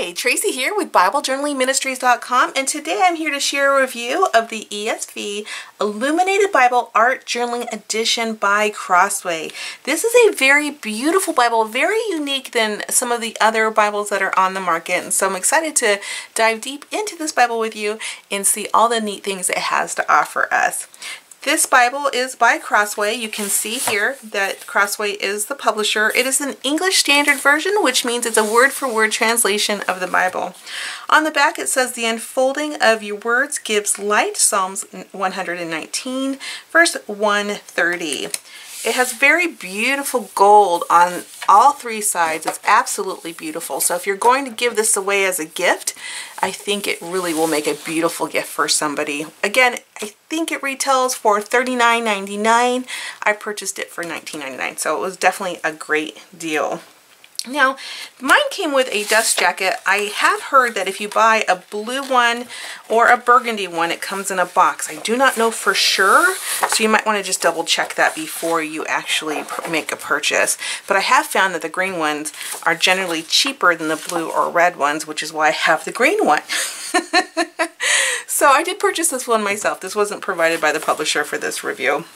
Hi, Tracy here with BibleJournalingMinistries.com, and today I'm here to share a review of the ESV Illuminated Bible Art Journaling Edition by Crossway. This is a very beautiful Bible, very unique than some of the other Bibles that are on the market, and so I'm excited to dive deep into this Bible with you and see all the neat things it has to offer us. This Bible is by Crossway. You can see here that Crossway is the publisher. It is an English Standard Version, which means it's a word-for-word translation of the Bible. On the back it says, "The unfolding of your words gives light," Psalms 119, verse 130. It has very beautiful gold on all three sides. It's absolutely beautiful. So if you're going to give this away as a gift, I think it really will make a beautiful gift for somebody. Again, I think it retails for $39.99. I purchased it for $19.99, so it was definitely a great deal. Now, mine came with a dust jacket. I have heard that if you buy a blue one or a burgundy one, it comes in a box. I do not know for sure, so you might want to just double check that before you actually make a purchase. But I have found that the green ones are generally cheaper than the blue or red ones, which is why I have the green one. So I did purchase this one myself. This wasn't provided by the publisher for this review.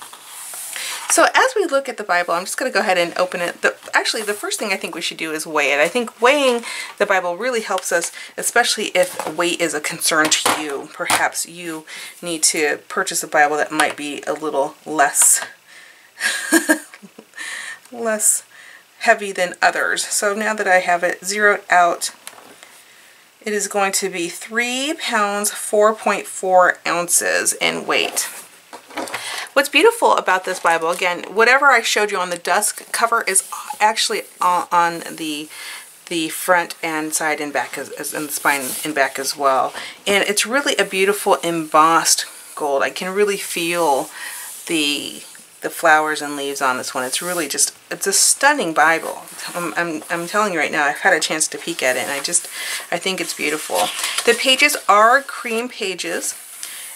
So as we look at the Bible, I'm just going to go ahead and open it. Actually, the first thing I think we should do is weigh it. I think weighing the Bible really helps us, especially if weight is a concern to you. Perhaps you need to purchase a Bible that might be a little less, less heavy than others. So now that I have it zeroed out, it is going to be 3 pounds, 4.4 ounces in weight. What's beautiful about this Bible, again, whatever I showed you on the dust cover is actually on the front and side and back, and the spine and back as well. And it's really a beautiful embossed gold. I can really feel the flowers and leaves on this one. It's really just, it's a stunning Bible. I'm telling you right now, I've had a chance to peek at it, and I think it's beautiful. The pages are cream pages.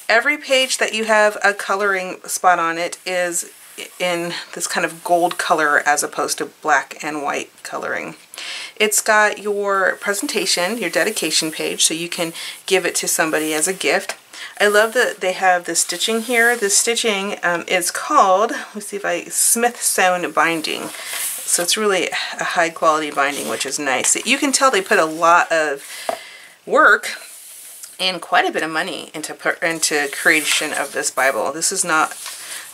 Every page that you have a coloring spot on it is in this kind of gold color as opposed to black and white coloring. It's got your presentation, your dedication page, so you can give it to somebody as a gift. I love that they have the stitching here. The stitching is called, let's see if Smith sewn binding. So it's really a high quality binding, which is nice. You can tell they put a lot of work and quite a bit of money into creation of this Bible. This is not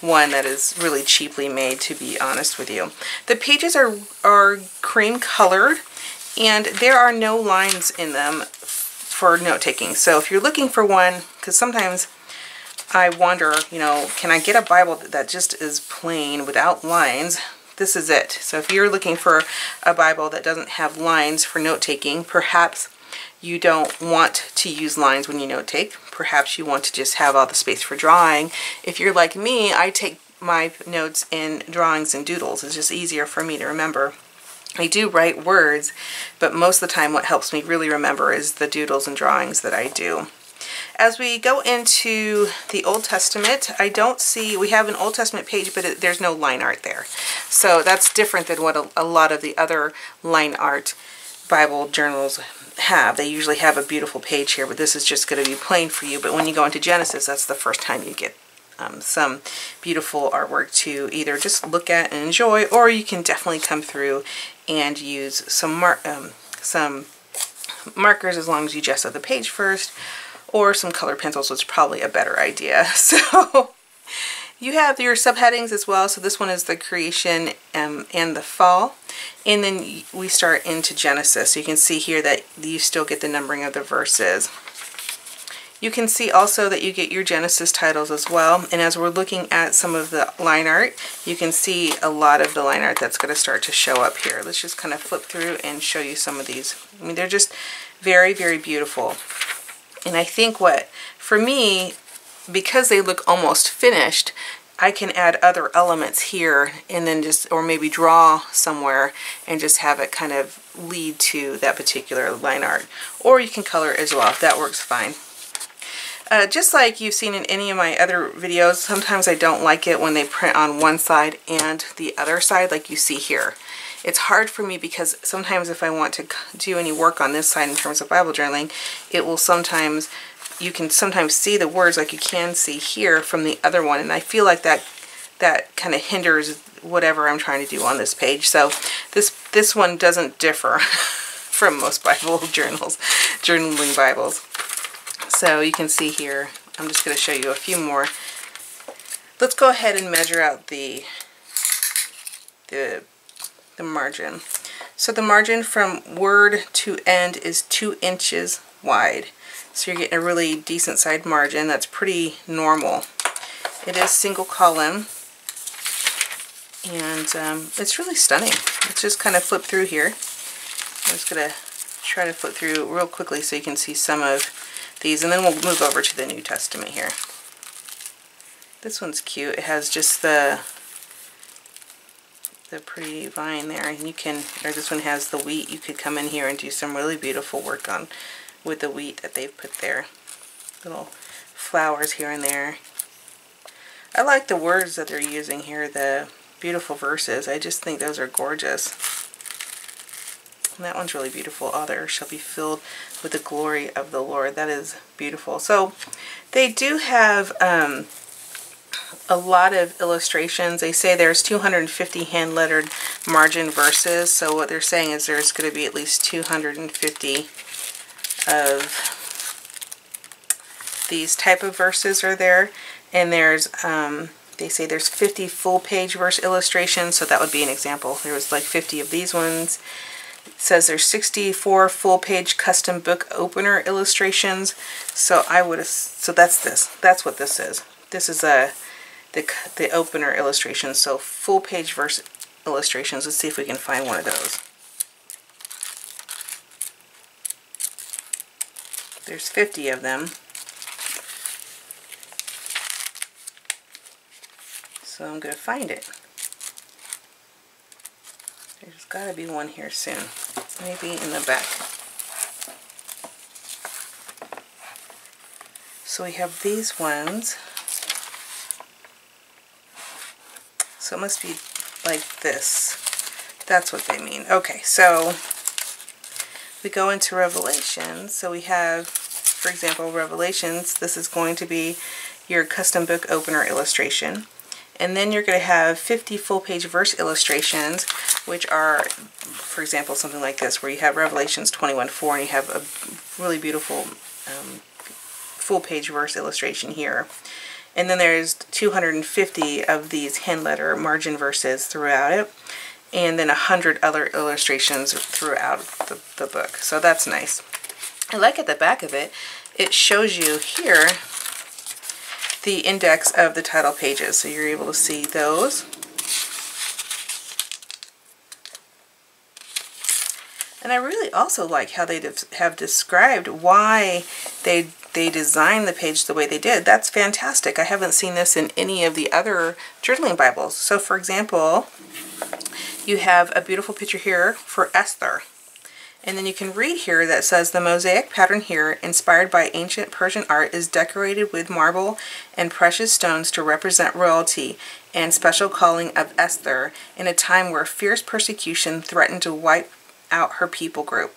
one that is really cheaply made, to be honest with you. The pages are cream colored, and there are no lines in them for note taking. So if you're looking for one, because sometimes I wonder, you know, can I get a Bible that just is plain without lines? This is it. So if you're looking for a Bible that doesn't have lines for note taking, perhaps you don't want to use lines when you note take. Perhaps you want to just have all the space for drawing. If you're like me, I take my notes in drawings and doodles. It's just easier for me to remember. I do write words, but most of the time what helps me really remember is the doodles and drawings that I do. As we go into the Old Testament, I don't see, we have an Old Testament page, but there's no line art there. So that's different than what a lot of the other line art Bible journals have. They usually have a beautiful page here, but this is just going to be plain for you. But when you go into Genesis, that's the first time you get some beautiful artwork to either just look at and enjoy, or you can definitely come through and use some markers, as long as you just have the page first, or some color pencils, which is probably a better idea. So you have your subheadings as well. So this one is the creation and the fall. And then we start into Genesis. So you can see here that you still get the numbering of the verses. You can see also that you get your Genesis titles as well. And as we're looking at some of the line art, you can see a lot of the line art that's going to start to show up here. Let's just kind of flip through and show you some of these. I mean, they're just very, very beautiful. And I think for me, because they look almost finished, I can add other elements here and then or maybe draw somewhere and just have it kind of lead to that particular line art. Or you can color as well. That works fine. Just like you've seen in any of my other videos, sometimes I don't like it when they print on one side and the other side, like you see here. It's hard for me because sometimes if I want to do any work on this side in terms of Bible journaling, it will sometimes, you can sometimes see the words like you can see here from the other one, and I feel like that kind of hinders whatever I'm trying to do on this page. So this one doesn't differ from most Bible journaling Bibles. So you can see here, I'm just going to show you a few more. Let's go ahead and measure out the margin. So the margin from word to end is 2 inches wide. So you're getting a really decent sized margin. That's pretty normal. It is single column, and it's really stunning. Let's just kind of flip through here. I'm just going to try to flip through real quickly so you can see some of these, and then we'll move over to the New Testament here. This one's cute. It has just the pretty vine there, and you can, or this one has the wheat. You could come in here and do some really beautiful work on with the wheat that they've put there. Little flowers here and there. I like the words that they're using here, the beautiful verses. I just think those are gorgeous. And that one's really beautiful. All the earth shall be filled with the glory of the Lord. That is beautiful. So they do have a lot of illustrations. They say there's 250 hand-lettered margin verses. So what they're saying is there's going to be at least 250 of these type of verses are there. And there's, they say there's 50 full-page verse illustrations. So that would be an example. There was like 50 of these ones. It says there's 64 full-page custom book opener illustrations. So so that's this. That's what this is. This is the opener illustration. So full-page verse illustrations. Let's see if we can find one of those. There's 50 of them. So I'm going to find it. There's got to be one here soon. Maybe in the back. So we have these ones. So it must be like this. That's what they mean. Okay, so we go into Revelations. So we have, for example, Revelations. This is going to be your custom book opener illustration. And then you're going to have 50 full-page verse illustrations, which are, for example, something like this, where you have Revelations 21:4, and you have a really beautiful full-page verse illustration here. And then there's 250 of these hand-letter margin verses throughout it, and then 100 other illustrations throughout the book. So that's nice. I like at the back of it, it shows you here the index of the title pages, so you're able to see those. And I really also like how they have described why they designed the page the way they did. That's fantastic. I haven't seen this in any of the other journaling Bibles. So for example, you have a beautiful picture here for Esther. And then you can read here that says the mosaic pattern here, inspired by ancient Persian art, is decorated with marble and precious stones to represent royalty and special calling of Esther in a time where fierce persecution threatened to wipe out her people group.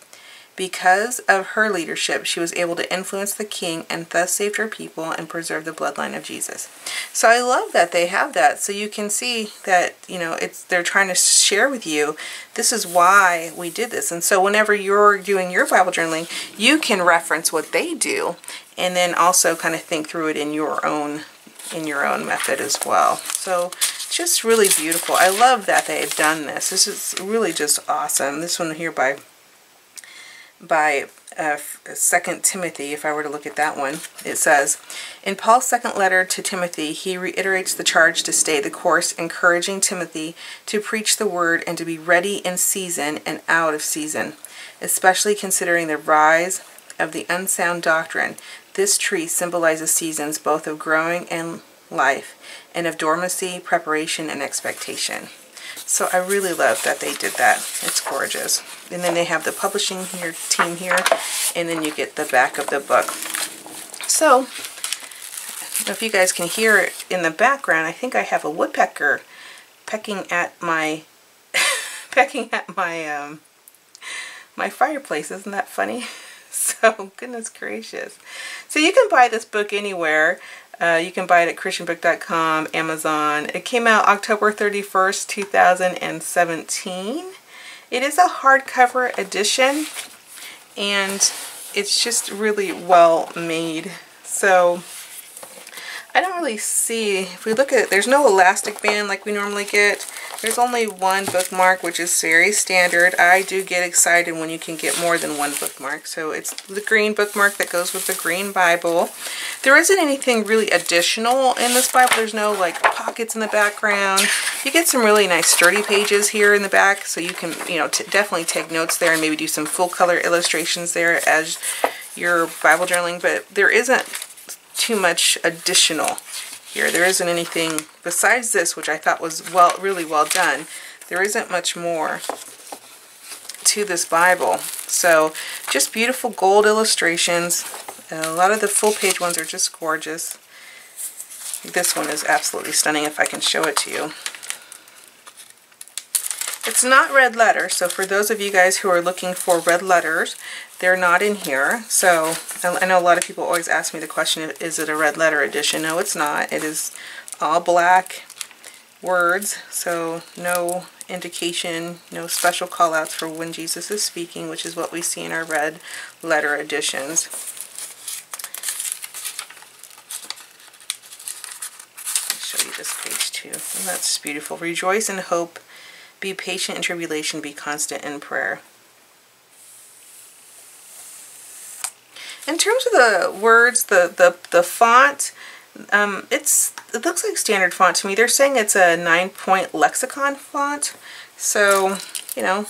Because of her leadership, she was able to influence the king and thus saved her people and preserved the bloodline of Jesus. So I love that they have that. So you can see that, you know, they're trying to share with you, this is why we did this. And so whenever you're doing your Bible journaling, you can reference what they do and then also kind of think through it in your own method as well. So just really beautiful. I love that they've done this. This is really just awesome. This one here by 2 Timothy, if I were to look at that one, it says, in Paul's second letter to Timothy, he reiterates the charge to stay the course, encouraging Timothy to preach the word and to be ready in season and out of season, especially considering the rise of the unsound doctrine. This tree symbolizes seasons both of growing and life, and of dormancy, preparation, and expectation. So I really love that they did that. It's gorgeous. And then they have the publishing team here, and then you get the back of the book. So if you guys can hear it in the background, I think I have a woodpecker pecking at my pecking at my my fireplace. Isn't that funny? So, goodness gracious. So you can buy this book anywhere. You can buy it at christianbook.com, Amazon. It came out October 31st, 2017. It is a hardcover edition, and it's just really well made. So I don't really see, if we look at it, there's no elastic band like we normally get. There's only one bookmark, which is very standard. I do get excited when you can get more than one bookmark. So it's the green bookmark that goes with the green Bible. There isn't anything really additional in this Bible. There's no like pockets in the background. You get some really nice sturdy pages here in the back, so you can, you know, definitely take notes there and maybe do some full color illustrations there as you're Bible journaling, but there isn't too much additional here. There isn't anything besides this, which I thought was really well done. There isn't much more to this Bible. So just beautiful gold illustrations. A lot of the full page ones are just gorgeous. This one is absolutely stunning if I can show it to you. It's not red letter, so for those of you guys who are looking for red letters, they're not in here. So I know a lot of people always ask me the question, is it a red letter edition? No, it's not. It is all black words, so no indication, no special call outs for when Jesus is speaking, which is what we see in our red letter editions. I'll show you this page too. And that's just beautiful. Rejoice in hope. Be patient in tribulation, be constant in prayer. In terms of the words, the font, it looks like standard font to me. They're saying it's a 9-point lexicon font, so you know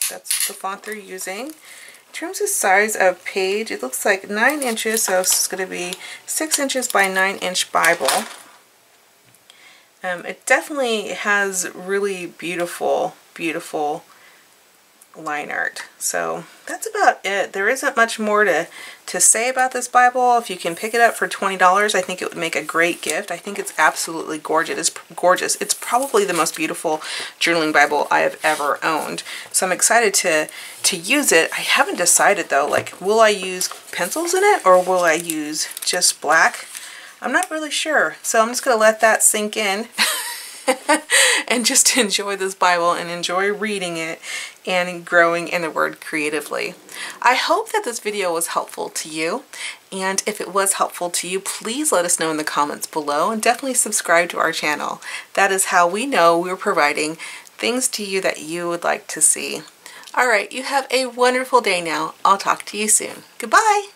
that's the font they're using. In terms of size of page, it looks like 9 inches, so it's going to be 6 inches by 9-inch Bible. It definitely has really beautiful, beautiful line art. So that's about it. There isn't much more to say about this Bible. If you can pick it up for $20, I think it would make a great gift. I think it's absolutely gorgeous. It's gorgeous. It's probably the most beautiful journaling Bible I have ever owned. So I'm excited to use it. I haven't decided though, like, will I use pencils in it or will I use just black? I'm not really sure, so I'm just going to let that sink in and just enjoy this Bible and enjoy reading it and growing in the Word creatively. I hope that this video was helpful to you, and if it was helpful to you, please let us know in the comments below and definitely subscribe to our channel. That is how we know we're providing things to you that you would like to see. Alright, you have a wonderful day now. I'll talk to you soon. Goodbye!